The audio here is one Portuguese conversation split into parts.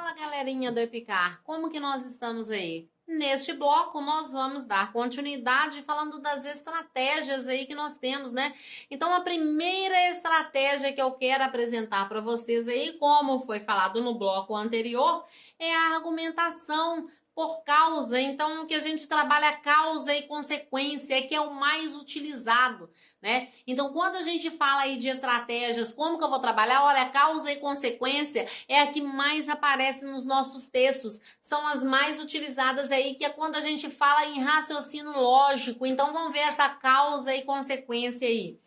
Fala, galerinha do Epicar, como que nós estamos aí? Neste bloco, nós vamos dar continuidade falando das estratégias aí que nós temos, né? Então, a primeira estratégia que eu quero apresentar para vocês aí, como foi falado no bloco anterior, é a argumentação por causa. Então, que a gente trabalha causa e consequência, que é o mais utilizado, né? Então, quando a gente fala aí de estratégias, como que eu vou trabalhar? Olha, causa e consequência é a que mais aparece nos nossos textos, são as mais utilizadas aí, que é quando a gente fala em raciocínio lógico. Então, vamos ver essa causa e consequência aí.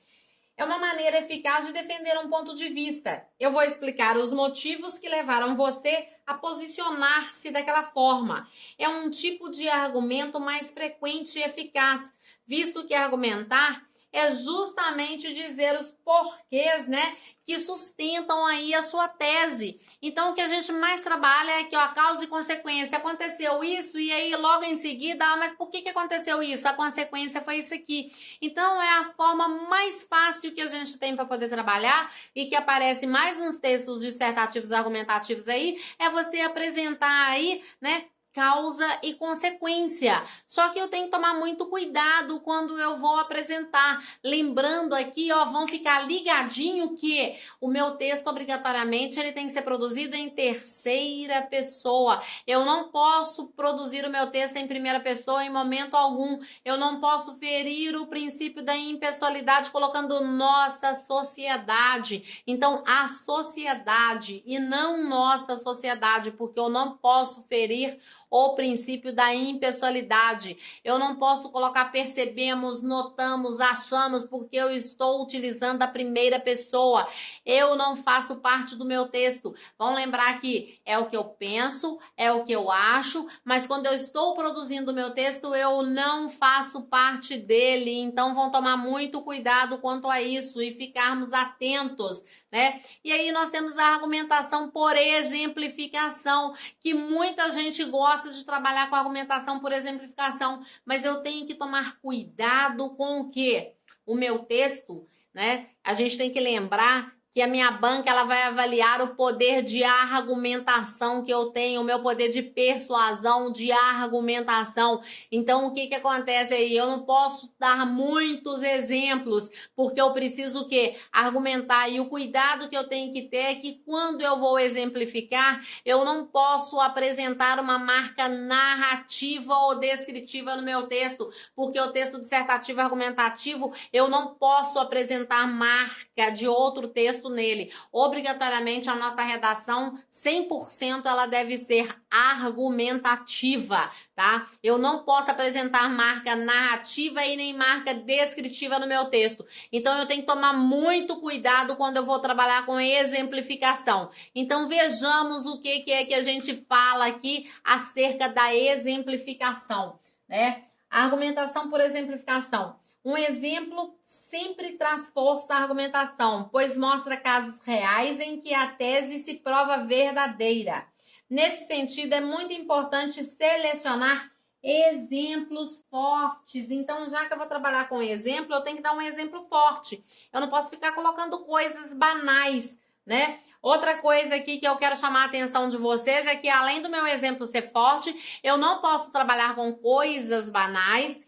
É uma maneira eficaz de defender um ponto de vista. Eu vou explicar os motivos que levaram você a posicionar-se daquela forma. É um tipo de argumento mais frequente e eficaz, visto que argumentar é justamente dizer os porquês, né, que sustentam aí a sua tese. Então, o que a gente mais trabalha é que, ó, causa e consequência. Aconteceu isso e aí logo em seguida, mas por que aconteceu isso? A consequência foi isso aqui. Então, é a forma mais fácil que a gente tem para poder trabalhar e que aparece mais nos textos dissertativos e argumentativos aí, é você apresentar aí, né, causa e consequência. Só que eu tenho que tomar muito cuidado quando eu vou apresentar. Lembrando aqui, ó, vão ficar ligadinho que o meu texto, obrigatoriamente, ele tem que ser produzido em terceira pessoa. Eu não posso produzir o meu texto em primeira pessoa em momento algum. Eu não posso ferir o princípio da impessoalidade colocando nossa sociedade. Então, a sociedade e não nossa sociedade, porque eu não posso ferir o princípio da impessoalidade. Eu não posso colocar percebemos, notamos, achamos, porque eu estou utilizando a primeira pessoa. Eu não faço parte do meu texto. Vão lembrar que é o que eu penso, é o que eu acho, mas quando eu estou produzindo o meu texto, eu não faço parte dele. Então, vão tomar muito cuidado quanto a isso e ficarmos atentos, né? E aí nós temos a argumentação por exemplificação, que muita gente gosta de trabalhar com argumentação por exemplificação, mas eu tenho que tomar cuidado com o quê? O meu texto, né? A gente tem que lembrar que a minha banca ela vai avaliar o poder de argumentação que eu tenho, o meu poder de persuasão, de argumentação. Então, o que acontece aí? Eu não posso dar muitos exemplos, porque eu preciso o quê? Argumentar. E o cuidado que eu tenho que ter é que quando eu vou exemplificar, eu não posso apresentar uma marca narrativa ou descritiva no meu texto, porque o texto dissertativo argumentativo, eu não posso apresentar marca de outro texto nele. Obrigatoriamente a nossa redação 100% ela deve ser argumentativa, tá? Eu não posso apresentar marca narrativa e nem marca descritiva no meu texto. Então eu tenho que tomar muito cuidado quando eu vou trabalhar com exemplificação. Então vejamos o que é que a gente fala aqui acerca da exemplificação, né? A argumentação por exemplificação. Um exemplo sempre traz força à argumentação, pois mostra casos reais em que a tese se prova verdadeira. Nesse sentido, é muito importante selecionar exemplos fortes. Então, já que eu vou trabalhar com exemplo, eu tenho que dar um exemplo forte. Eu não posso ficar colocando coisas banais, né? Outra coisa aqui que eu quero chamar a atenção de vocês é que, além do meu exemplo ser forte, eu não posso trabalhar com coisas banais.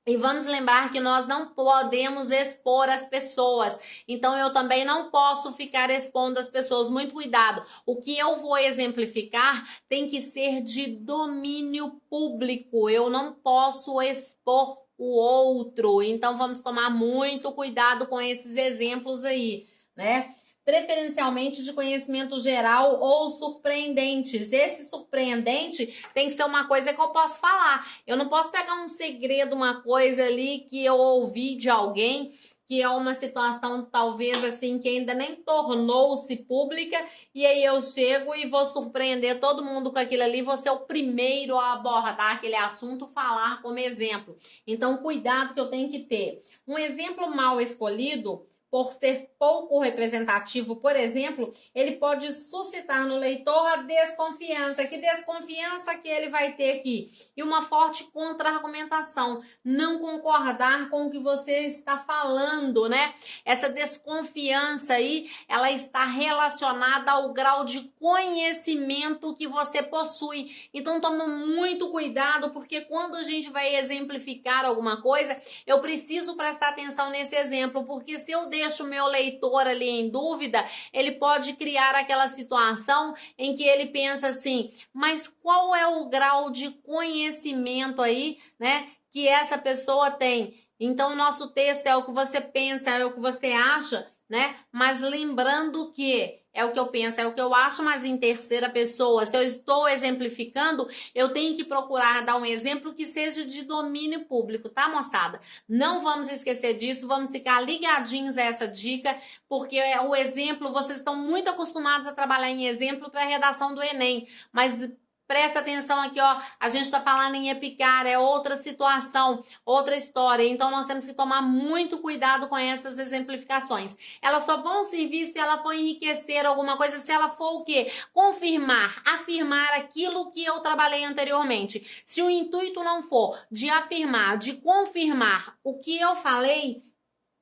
E vamos lembrar que nós não podemos expor as pessoas. Então, eu também não posso ficar expondo as pessoas. Muito cuidado. O que eu vou exemplificar tem que ser de domínio público. Eu não posso expor o outro. Então, vamos tomar muito cuidado com esses exemplos aí, né? Preferencialmente de conhecimento geral ou surpreendentes. Esse surpreendente tem que ser uma coisa que eu posso falar. Eu não posso pegar um segredo, uma coisa ali que eu ouvi de alguém, que é uma situação talvez assim que ainda nem tornou-se pública, e aí eu chego e vou surpreender todo mundo com aquilo ali, vou ser o primeiro a abordar aquele assunto, falar como exemplo. Então, cuidado que eu tenho que ter. Um exemplo mal escolhido por ser pouco representativo, por exemplo, ele pode suscitar no leitor a desconfiança. Que desconfiança que ele vai ter aqui? E uma forte contra-argumentação, não concordar com o que você está falando, né? Essa desconfiança aí, ela está relacionada ao grau de conhecimento que você possui. Então, toma muito cuidado, porque quando a gente vai exemplificar alguma coisa, eu preciso prestar atenção nesse exemplo, porque se eu deixo o meu leitor ali em dúvida, ele pode criar aquela situação em que ele pensa assim, mas qual é o grau de conhecimento aí, né, que essa pessoa tem? Então, o nosso texto é o que você pensa, é o que você acha, né? Mas lembrando que é o que eu penso, é o que eu acho, mas em terceira pessoa. Se eu estou exemplificando, eu tenho que procurar dar um exemplo que seja de domínio público, tá, moçada? Não vamos esquecer disso, vamos ficar ligadinhos a essa dica, porque o exemplo, vocês estão muito acostumados a trabalhar em exemplo para a redação do Enem, mas presta atenção aqui, ó, a gente tá falando em epicar, é outra situação, outra história, então nós temos que tomar muito cuidado com essas exemplificações. Elas só vão servir se ela for enriquecer alguma coisa, se ela for o quê? Confirmar, afirmar aquilo que eu trabalhei anteriormente. Se o intuito não for de afirmar, de confirmar o que eu falei,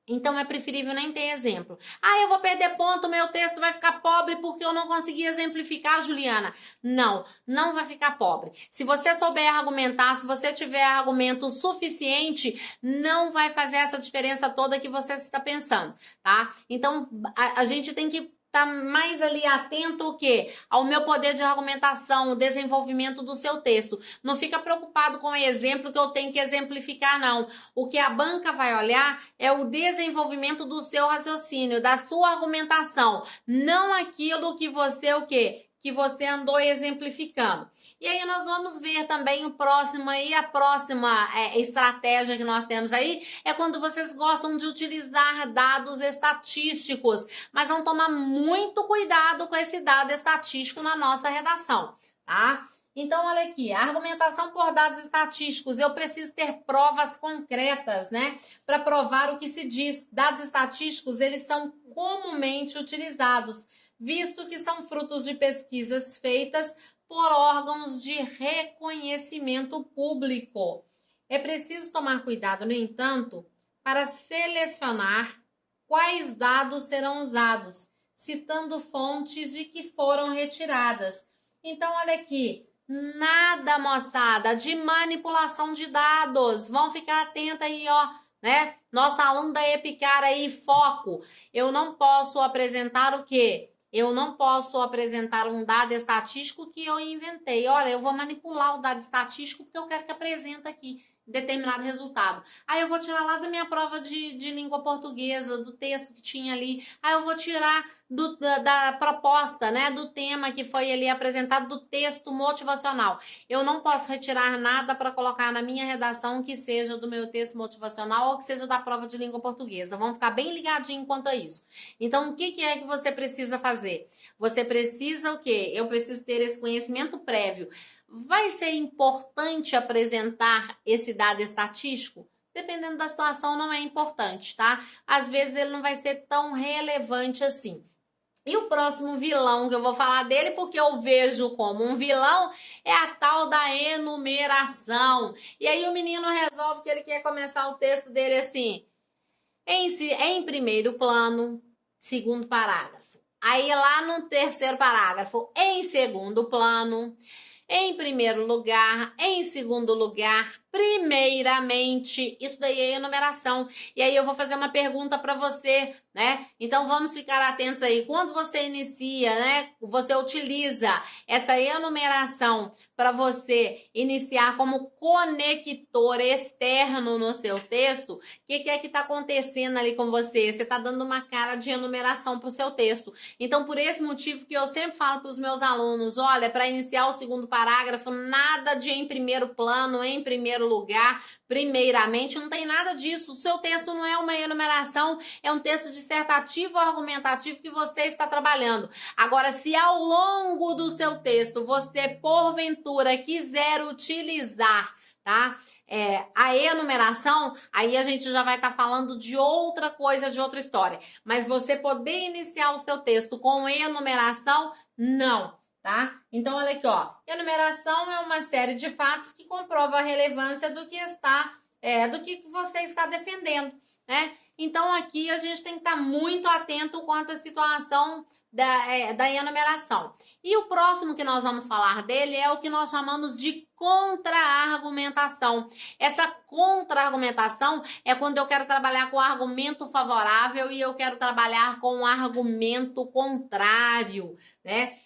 então é preferível nem ter exemplo. Ah, eu vou perder ponto, meu texto vai ficar pobre porque eu não consegui exemplificar, Juliana. Não, não vai ficar pobre. Se você souber argumentar, se você tiver argumento suficiente, não vai fazer essa diferença toda que você está pensando, tá? Então, a gente tem que tá mais ali atento o quê? Ao meu poder de argumentação, o desenvolvimento do seu texto. Não fica preocupado com o exemplo que eu tenho que exemplificar, não. O que a banca vai olhar é o desenvolvimento do seu raciocínio, da sua argumentação, não aquilo que você o quê? Que você andou exemplificando. E aí nós vamos ver também o próximo aí, a próxima estratégia que nós temos aí é quando vocês gostam de utilizar dados estatísticos, mas vão tomar muito cuidado com esse dado estatístico na nossa redação, tá? Então, olha aqui, a argumentação por dados estatísticos, eu preciso ter provas concretas, né? Para provar o que se diz. Dados estatísticos, eles são comumente utilizados, visto que são frutos de pesquisas feitas por órgãos de reconhecimento público. É preciso tomar cuidado, no entanto, para selecionar quais dados serão usados, citando fontes de que foram retiradas. Então, olha aqui, nada, moçada, de manipulação de dados. Vão ficar atenta aí, ó, né? Nossa aluna da Epicar aí, foco. Eu não posso apresentar o quê? Eu não posso apresentar um dado estatístico que eu inventei. Olha, eu vou manipular o dado estatístico porque eu quero que apresente aqui determinado resultado. Aí eu vou tirar lá da minha prova de língua portuguesa, do texto que tinha ali. Aí eu vou tirar da proposta, né, do tema que foi ali apresentado, do texto motivacional. Eu não posso retirar nada para colocar na minha redação que seja do meu texto motivacional ou que seja da prova de língua portuguesa. Vamos ficar bem ligadinho quanto a isso. Então, o que é que você precisa fazer? Você precisa o quê? Eu preciso ter esse conhecimento prévio. Vai ser importante apresentar esse dado estatístico? Dependendo da situação, não é importante, tá? Às vezes ele não vai ser tão relevante assim. E o próximo vilão que eu vou falar dele, porque eu vejo como um vilão, é a tal da enumeração. E aí o menino resolve que ele quer começar o texto dele assim, em primeiro plano, segundo parágrafo. Aí lá no terceiro parágrafo, em segundo plano, em primeiro lugar, em segundo lugar, primeiramente. Isso daí é enumeração. E aí eu vou fazer uma pergunta para você, né? Então vamos ficar atentos aí. Quando você inicia, né? Você utiliza essa enumeração para você iniciar como conector externo no seu texto, o que é que está acontecendo ali com você? Você está dando uma cara de enumeração para o seu texto. Então, por esse motivo que eu sempre falo para os meus alunos, olha, para iniciar o segundo parágrafo, nada de em primeiro plano, em primeiro lugar, primeiramente, não tem nada disso. O seu texto não é uma enumeração, é um texto dissertativo ou argumentativo que você está trabalhando. Agora, se ao longo do seu texto você, porventura, quiser utilizar, tá? A enumeração, aí a gente já vai estar falando de outra coisa, de outra história. Mas você poder iniciar o seu texto com enumeração, não, tá? Então, olha aqui, ó. Enumeração é uma série de fatos que comprova a relevância do que do que você está defendendo, né? Então, aqui a gente tem que estar muito atento quanto à situação da enumeração. E o próximo que nós vamos falar dele é o que nós chamamos de contra-argumentação. Essa contra-argumentação é quando eu quero trabalhar com argumento favorável e eu quero trabalhar com argumento contrário, né?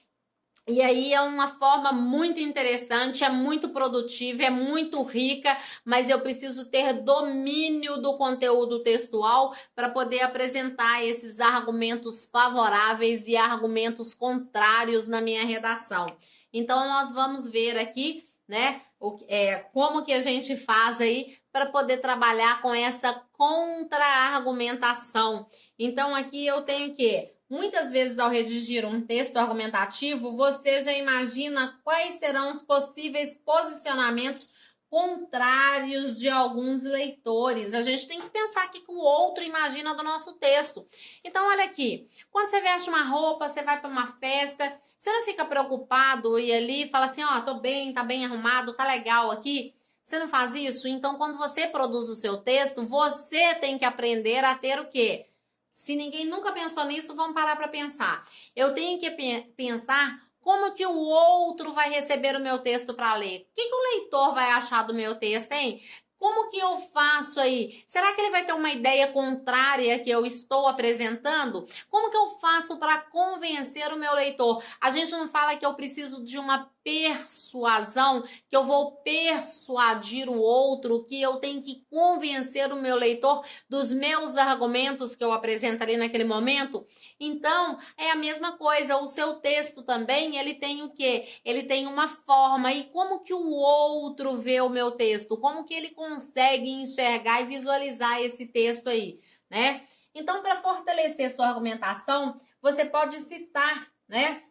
E aí é uma forma muito interessante, é muito produtiva, é muito rica, mas eu preciso ter domínio do conteúdo textual para poder apresentar esses argumentos favoráveis e argumentos contrários na minha redação. Então, nós vamos ver aqui, né, como que a gente faz aí para poder trabalhar com essa contra-argumentação. Então, aqui eu tenho que... Muitas vezes, ao redigir um texto argumentativo, você já imagina quais serão os possíveis posicionamentos contrários de alguns leitores. A gente tem que pensar o que o outro imagina do nosso texto. Então, olha aqui. Quando você veste uma roupa, você vai para uma festa, você não fica preocupado e ali fala assim, ó, tô bem, tá bem arrumado, tá legal aqui. Você não faz isso? Então, quando você produz o seu texto, você tem que aprender a ter o quê? Se ninguém nunca pensou nisso, vamos parar para pensar. Eu tenho que pensar como que o outro vai receber o meu texto para ler. O que o leitor vai achar do meu texto, hein? Como que eu faço aí? Será que ele vai ter uma ideia contrária que eu estou apresentando? Como que eu faço para convencer o meu leitor? A gente não fala que eu preciso de uma persuasão, que eu vou persuadir o outro, que eu tenho que convencer o meu leitor dos meus argumentos que eu apresento ali naquele momento. Então, é a mesma coisa, o seu texto também, ele tem o quê? Ele tem uma forma, e como que o outro vê o meu texto? Como que ele consegue enxergar e visualizar esse texto aí, né? Então, para fortalecer sua argumentação, você pode citar, né,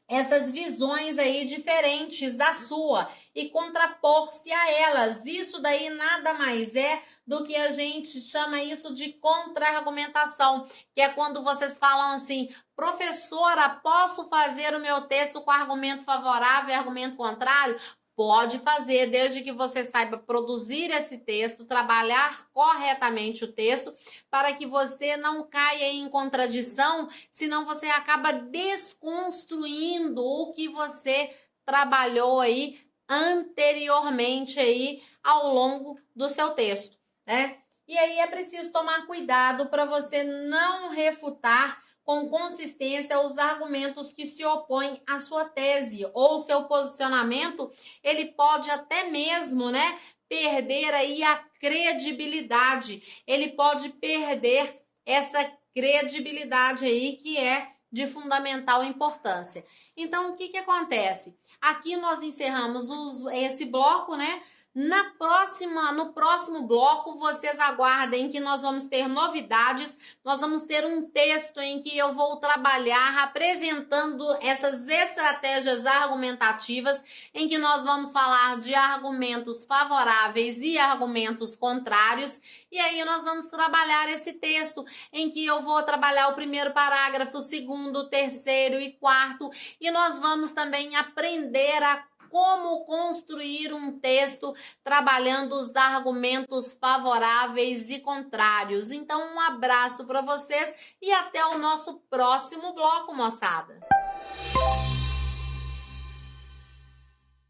essas visões aí diferentes da sua e contrapor-se a elas. Isso daí nada mais é do que a gente chama isso de contra-argumentação, que é quando vocês falam assim, professora, posso fazer o meu texto com argumento favorável e argumento contrário? Pode fazer, desde que você saiba produzir esse texto, trabalhar corretamente o texto, para que você não caia em contradição, senão você acaba desconstruindo o que você trabalhou aí anteriormente aí ao longo do seu texto, né? E aí é preciso tomar cuidado para você não refutar com consistência os argumentos que se opõem à sua tese ou seu posicionamento, ele pode até mesmo, né, perder aí a credibilidade. Ele pode perder essa credibilidade aí que é de fundamental importância. Então, o que acontece? Aqui nós encerramos esse bloco, né? No próximo bloco, vocês aguardem que nós vamos ter novidades, nós vamos ter um texto em que eu vou trabalhar apresentando essas estratégias argumentativas, em que nós vamos falar de argumentos favoráveis e argumentos contrários, e aí nós vamos trabalhar esse texto, em que eu vou trabalhar o primeiro parágrafo, o segundo, o terceiro e quarto, e nós vamos também aprender a como construir um texto trabalhando os argumentos favoráveis e contrários. Então, um abraço para vocês e até o nosso próximo bloco, moçada!